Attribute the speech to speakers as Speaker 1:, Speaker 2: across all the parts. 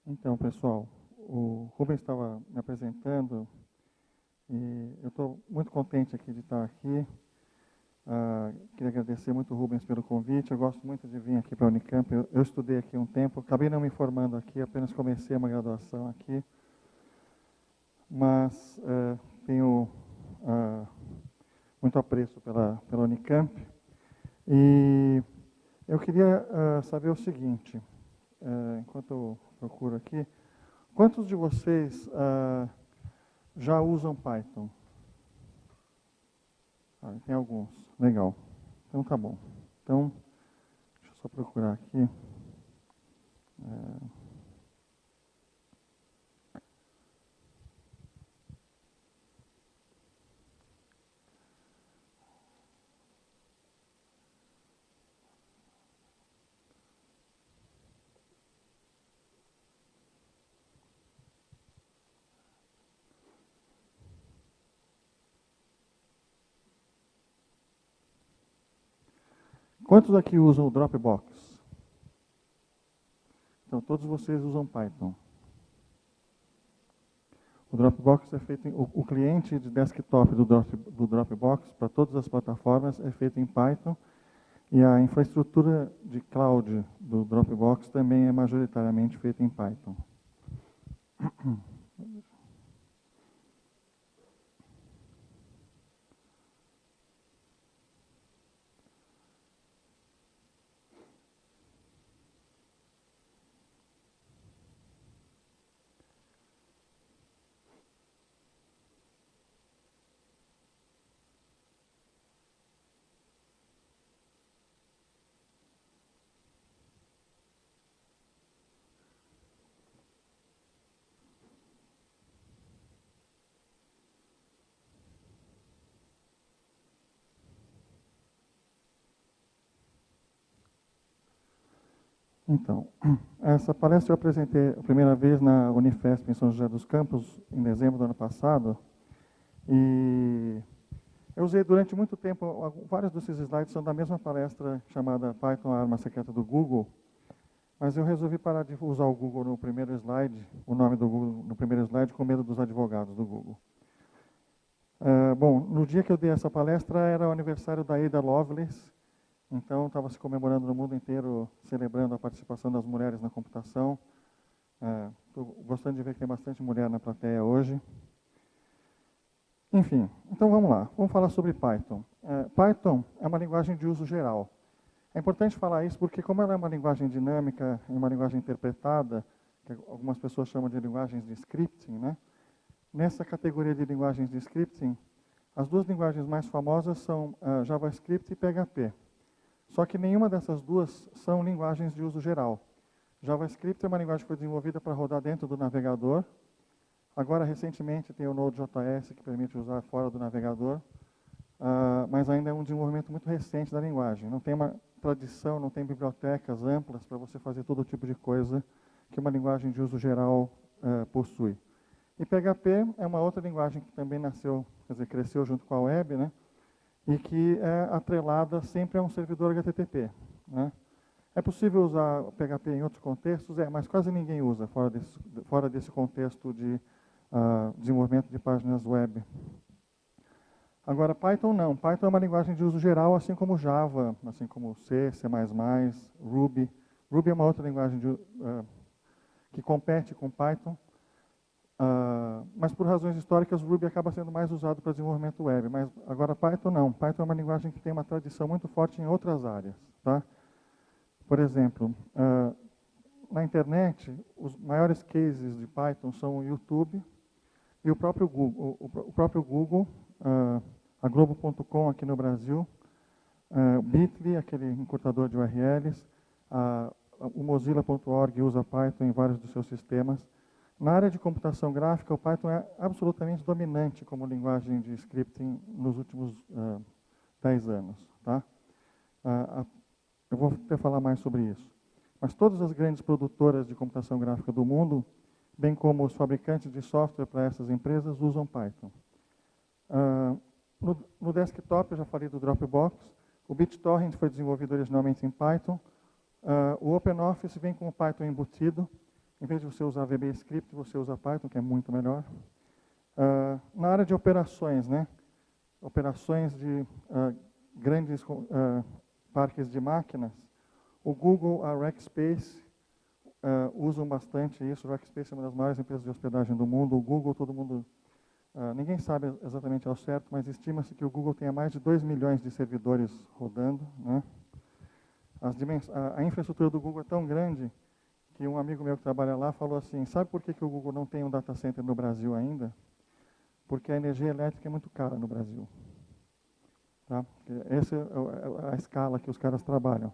Speaker 1: Então, pessoal, o Rubens estava me apresentando e eu estou muito contente aqui de estar aqui. Queria agradecer muito o Rubens pelo convite. Eu gosto muito de vir aqui para a Unicamp. Eu estudei aqui um tempo, acabei não me formando aqui, apenas comecei uma graduação aqui. Mas tenho muito apreço pela Unicamp. E eu queria saber o seguinte, enquanto eu procuro aqui, quantos de vocês já usam Python? Tem alguns. Legal. Então tá bom. Então, deixa eu só procurar aqui. Quantos aqui usam o Dropbox? Então, todos vocês usam Python. O Dropbox é feito o cliente de desktop do Dropbox para todas as plataformas é feito em Python e a infraestrutura de cloud do Dropbox também é majoritariamente feita em Python. Então, essa palestra eu apresentei a primeira vez na Unifesp em São José dos Campos, em dezembro do ano passado, e eu usei durante muito tempo, vários desses slides são da mesma palestra chamada Python, a arma secreta do Google, mas eu resolvi parar de usar o Google no primeiro slide, o nome do Google no primeiro slide, com medo dos advogados do Google. Bom, no dia que eu dei essa palestra era o aniversário da Ada Lovelace, então estava se comemorando no mundo inteiro, celebrando a participação das mulheres na computação. Estou gostando de ver que tem bastante mulher na plateia hoje. Enfim, então vamos lá. Vamos falar sobre Python. Python é uma linguagem de uso geral. É importante falar isso porque, como ela é uma linguagem dinâmica, é uma linguagem interpretada, que algumas pessoas chamam de linguagens de scripting, né? Nessa categoria de linguagens de scripting, as duas linguagens mais famosas são JavaScript e PHP. Só que nenhuma dessas duas são linguagens de uso geral. JavaScript é uma linguagem que foi desenvolvida para rodar dentro do navegador. Agora, recentemente, tem o Node.js, que permite usar fora do navegador. Mas ainda é um desenvolvimento muito recente da linguagem. Não tem uma tradição, não tem bibliotecas amplas para você fazer todo tipo de coisa que uma linguagem de uso geral possui. E PHP é uma outra linguagem que também nasceu, quer dizer, cresceu junto com a web, né? E que é atrelada sempre a um servidor HTTP. Né? É possível usar o PHP em outros contextos? Mas quase ninguém usa fora desse contexto de desenvolvimento de páginas web. Agora, Python não. Python é uma linguagem de uso geral, assim como Java, assim como C, C++, Ruby. Ruby é uma outra linguagem que compete com Python. Mas por razões históricas, Ruby acaba sendo mais usado para desenvolvimento web. Mas agora Python não. Python é uma linguagem que tem uma tradição muito forte em outras áreas. Tá? Por exemplo, na internet, os maiores cases de Python são o YouTube e o próprio Google. O próprio Google, a Globo.com aqui no Brasil, Bitly, aquele encurtador de URLs, o Mozilla.org usa Python em vários dos seus sistemas. Na área de computação gráfica, o Python é absolutamente dominante como linguagem de scripting nos últimos 10 anos. Tá? Eu vou até falar mais sobre isso. Mas todas as grandes produtoras de computação gráfica do mundo, bem como os fabricantes de software para essas empresas, usam Python. No desktop, eu já falei do Dropbox. O BitTorrent foi desenvolvido originalmente em Python. O OpenOffice vem com o Python embutido. Em vez de você usar VBScript, você usa Python, que é muito melhor. Na área de operações, né? Operações de grandes parques de máquinas, o Google, a Rackspace, usam bastante isso. A Rackspace é uma das maiores empresas de hospedagem do mundo. O Google, todo mundo... ninguém sabe exatamente ao certo, mas estima-se que o Google tenha mais de 2 milhões de servidores rodando, né? A infraestrutura do Google é tão grande que um amigo meu que trabalha lá falou assim, sabe por que o Google não tem um data center no Brasil ainda? Porque a energia elétrica é muito cara no Brasil. Tá? Essa é a escala que os caras trabalham.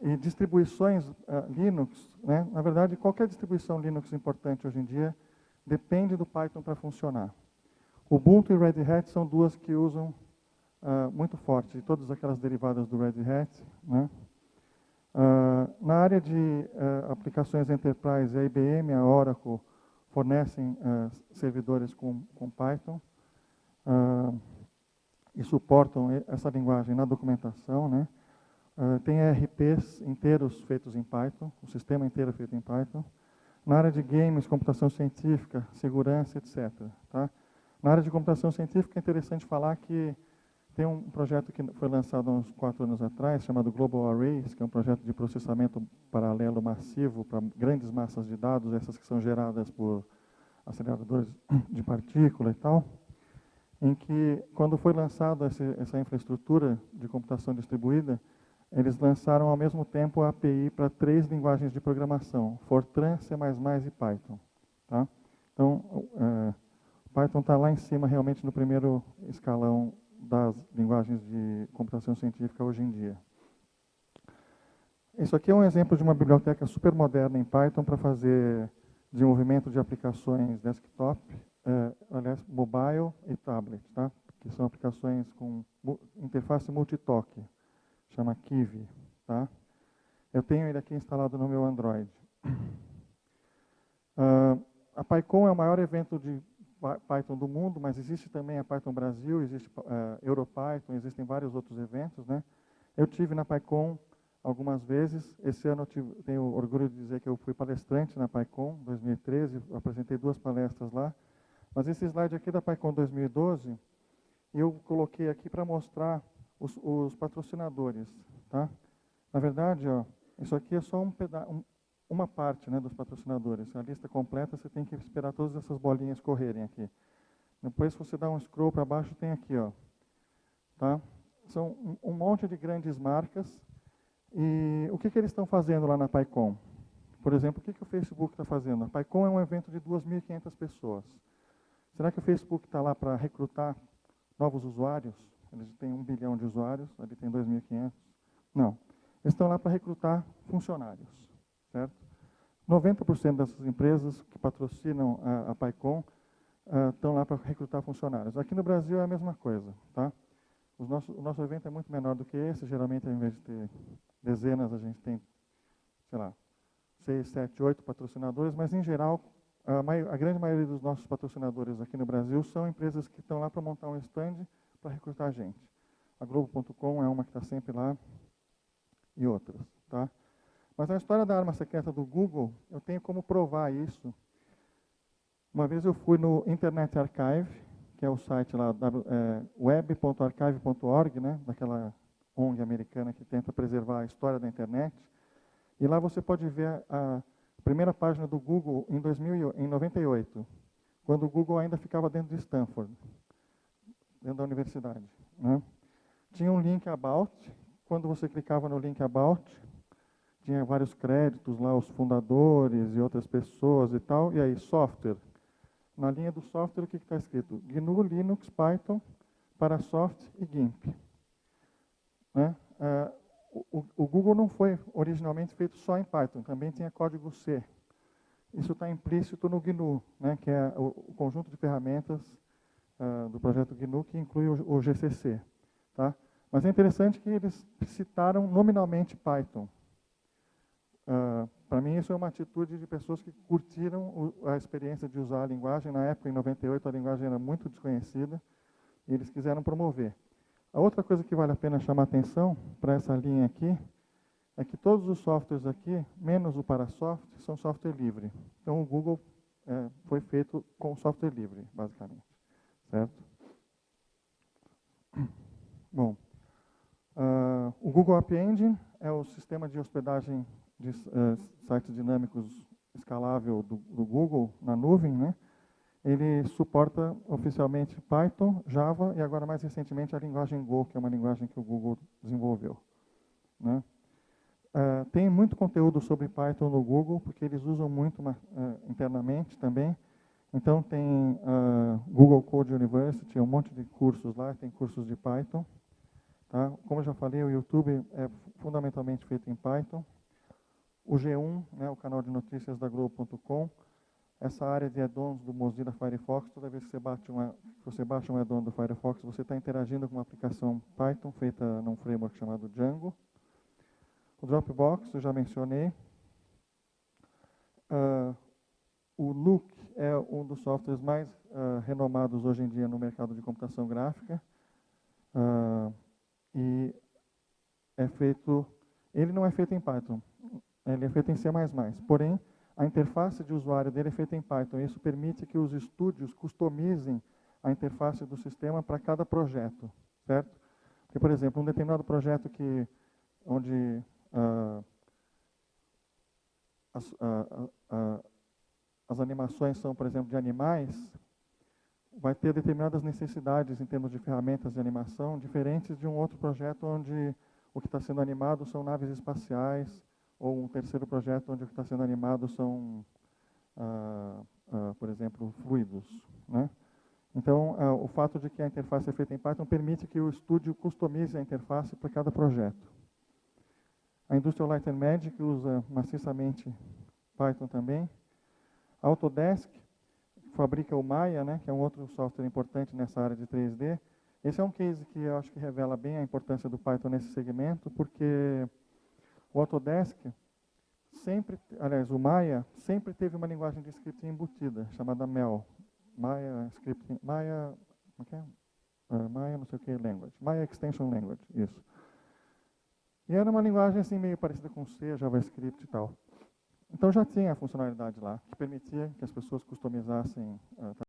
Speaker 1: E distribuições Linux, né? Na verdade, qualquer distribuição Linux importante hoje em dia depende do Python para funcionar. Ubuntu e Red Hat são duas que usam muito forte, e todas aquelas derivadas do Red Hat, né? Na área de aplicações Enterprise, a IBM, a Oracle fornecem servidores com Python e suportam essa linguagem na documentação, né? Tem ERPs inteiros feitos em Python, o sistema inteiro feito em Python. Na área de games, computação científica, segurança, etc. Tá? Na área de computação científica é interessante falar que tem um projeto que foi lançado há uns 4 anos atrás, chamado Global Arrays, que é um projeto de processamento paralelo massivo para grandes massas de dados, essas que são geradas por aceleradores de partícula e tal, em que, quando foi lançada essa infraestrutura de computação distribuída, eles lançaram ao mesmo tempo a API para 3 linguagens de programação, Fortran, C++ e Python. Tá? Então, Python está lá em cima, realmente, no primeiro escalão das linguagens de computação científica hoje em dia. Isso aqui é um exemplo de uma biblioteca super moderna em Python para fazer desenvolvimento de aplicações desktop, aliás, mobile e tablet, tá? Que são aplicações com interface multitoque, chama Kiwi. Tá? Eu tenho ele aqui instalado no meu Android. A PyCon é o maior evento de Python do mundo, mas existe também a Python Brasil, existe EuroPython, existem vários outros eventos, né? Eu tive na PyCon algumas vezes. Esse ano eu tenho orgulho de dizer que eu fui palestrante na PyCon 2013, apresentei 2 palestras lá. Mas esse slide aqui da PyCon 2012, eu coloquei aqui para mostrar os patrocinadores. Tá? Na verdade, ó, isso aqui é só uma parte, né, dos patrocinadores. A lista completa, você tem que esperar todas essas bolinhas correrem aqui. Depois, se você dá um scroll para baixo, tem aqui. Ó, tá? São um monte de grandes marcas. E o que eles estão fazendo lá na PyCon? Por exemplo, o que o Facebook está fazendo? A PyCon é um evento de 2.500 pessoas. Será que o Facebook está lá para recrutar novos usuários? Eles têm 1 bilhão de usuários, ali tem 2.500. Não. Eles estão lá para recrutar funcionários. Certo? 90% dessas empresas que patrocinam a PyCon estão lá para recrutar funcionários. Aqui no Brasil é a mesma coisa. Tá? O nosso evento é muito menor do que esse. Geralmente, ao invés de ter dezenas, a gente tem, sei lá, 6, 7, 8 patrocinadores, mas, em geral, a grande maioria dos nossos patrocinadores aqui no Brasil são empresas que estão lá para montar um stand para recrutar gente. A Globo.com é uma que está sempre lá, e outras. Tá? Mas a história da arma secreta do Google, eu tenho como provar isso. Uma vez eu fui no Internet Archive, que é o site lá, web.archive.org, né, daquela ONG americana que tenta preservar a história da internet. E lá você pode ver a primeira página do Google em 98, quando o Google ainda ficava dentro de Stanford, dentro da universidade. Né? Tinha um link About. Quando você clicava no link About, tinha vários créditos lá, os fundadores e outras pessoas e tal. E aí, software. Na linha do software, o que está escrito? GNU, Linux, Python, Parasoft e GIMP. Né? O Google não foi originalmente feito só em Python, também tinha código C. Isso está implícito no GNU, né, que é o conjunto de ferramentas do projeto GNU, que inclui o GCC. Tá? Mas é interessante que eles citaram nominalmente Python. Para mim, isso é uma atitude de pessoas que curtiram a experiência de usar a linguagem. Na época, em 98, a linguagem era muito desconhecida e eles quiseram promover. A outra coisa que vale a pena chamar atenção para essa linha aqui é que todos os softwares aqui, menos o Parasoft, são software livre. Então, o Google foi feito com software livre, basicamente. Certo? Bom, o Google App Engine é o sistema de hospedagem de sites dinâmicos escalável do Google na nuvem, né? Ele suporta oficialmente Python, Java e agora mais recentemente a linguagem Go, que é uma linguagem que o Google desenvolveu, né? Tem muito conteúdo sobre Python no Google, porque eles usam muito internamente também. Então tem Google Code University, um monte de cursos lá, tem cursos de Python. Tá? Como eu já falei, o YouTube é fundamentalmente feito em Python. O G1, né, o canal de notícias da Globo.com, essa área de add-ons do Mozilla Firefox, toda vez que você baixa um add-on do Firefox, você está interagindo com uma aplicação Python feita num framework chamado Django. O Dropbox, eu já mencionei. O Nuke é um dos softwares mais renomados hoje em dia no mercado de computação gráfica. E ele não é feito em Python, ele é feito em C++. Porém, a interface de usuário dele é feita em Python. Isso permite que os estúdios customizem a interface do sistema para cada projeto, certo? Porque, por exemplo, um determinado projeto onde as animações são, por exemplo, de animais, vai ter determinadas necessidades em termos de ferramentas de animação diferentes de um outro projeto onde o que está sendo animado são naves espaciais, ou um terceiro projeto onde o que está sendo animado são, por exemplo, fluidos, né? Então, o fato de que a interface é feita em Python permite que o estúdio customize a interface para cada projeto. A Industrial Light and Magic usa maciçamente Python também. A Autodesk fabrica o Maya, né, que é um outro software importante nessa área de 3D. Esse é um case que eu acho que revela bem a importância do Python nesse segmento, porque o Autodesk o Maya sempre teve uma linguagem de scripting embutida, chamada MEL. Maya não sei o que language. Maya Extension Language, isso. E era uma linguagem assim meio parecida com C, JavaScript e tal. Então já tinha a funcionalidade lá, que permitia que as pessoas customizassem